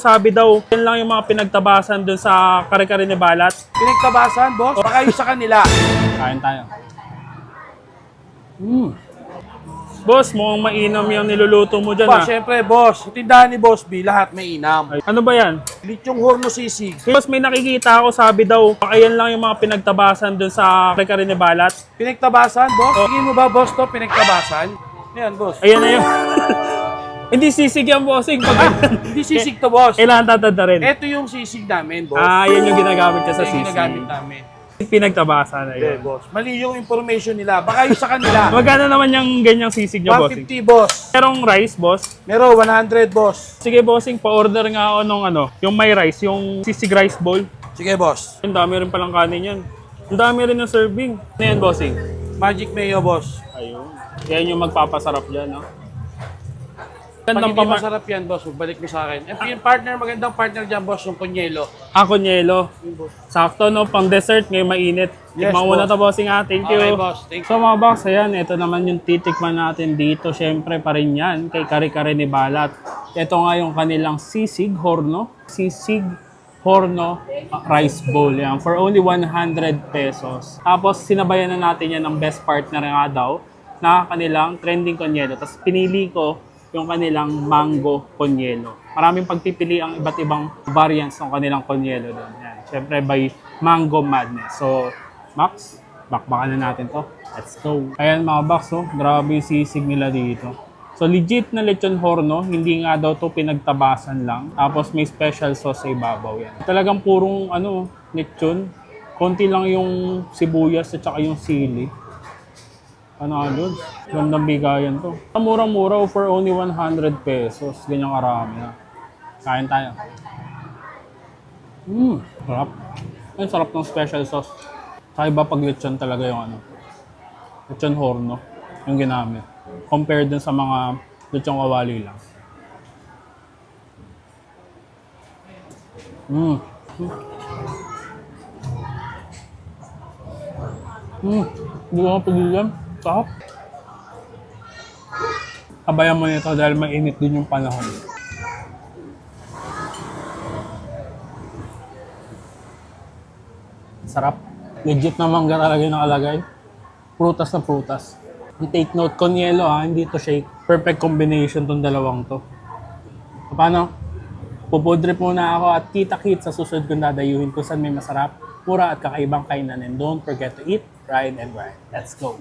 Sabi daw, yan lang yung mga pinagtabasan dun sa kare-kare ni Balat. Pinagtabasan, boss? Baka yung sa kanila. Kain tayo. Boss, mukhang mainam yung niluluto mo dyan Ba, ha. syempre, boss. Yung tindahan ni Boss B, lahat may inam. Ay, ano ba yan? Lityong horno sisig. Boss, may nakikita ako, sabi daw, baka yan lang yung mga pinagtabasan dun sa kare-kare ni Balat. Pinagtabasan, boss? Tingin mo ba, boss, to pinagtabasan? Ayan, boss. Ayan na yun. Hindi sisig yan, bossing. Hindi sisig to, boss. Kailangan tatanda rin. Ito yung sisig namin, boss. Yan yung ginagamit niya sa Ito yung sisig. ginagamit namin. Pinagtabasan na Okay, yun. boss. Mali yung information nila. Baka yung sa kanila. Magkano naman yung ganyang sisig niya, bossing? 150, boss. Merong rice, boss. Meron, 100, boss. Sige, bossing, pa-order nga ako nung yung may rice, yung sisig rice bowl. Sige, boss. Ang dami rin palang kanin yan. Ang dami rin ng serving. Ano yan, bossing? Magic mayo, boss. Ayun. Yan yung magpapasarap dyan, no? Pag Gandang hindi masarap yan, boss, balik mo sa akin. Yung partner, magandang partner dyan, boss, yung kunyelo. Kunyelo. Sakto, no? Pang dessert, ngayon mainit. Yes, Tikman mo na boss. to, bossing, ha? Thank you. Okay, boss. Thank you. So, mga boss, ayan, ito naman yung titikman natin dito. Siyempre pa rin yan, kay Kare-Kare ni Balat. Ito nga yung kanilang sisig horno. Sisig horno rice bowl. Yan, for only 100 pesos. Tapos, sinabayan na natin yan ng best partner nga daw na kanilang trending konyelo. Tapos, pinili ko yung kanilang mango konyelo. Maraming pagpipili ang iba't ibang variants ng kanilang konyelo doon. Yan. Siyempre, by Mango Madness. So, Max, bakbakan na natin to. Let's go. Ayan mga box, oh. Grabe yung sisig nila dito. So, legit na lechon horno. Hindi nga daw to pinagtabasan lang. Tapos, may special sauce sa ibabaw yan. Talagang purong, lechon. Konti lang yung sibuyas at saka yung sili. Doon? Gandang bigayan to. Murang-mura for only 100 pesos. Ganyang karami na. Kain tayo. Sarap. Ay, sarap ng special sauce. Saka iba pag lechon talaga yung lechon horno. Yung ginamit. Compared dun sa mga lechong kawali lang. Hindi ko mapigilan. Sarap. Kabayan mo nito dahil mainit din yung panahon. Sarap. Legit na mangga talaga yung nakalagay. Prutas na prutas. I-take note, konyelo hindi to shake. Perfect combination tong dalawang to. Paano? Pupudrip muna ako at kita-kit sa susunod kong dadayuhin kung saan may masarap, mura at kakaibang kainan. And don't forget to eat, ride, and ride. Let's go!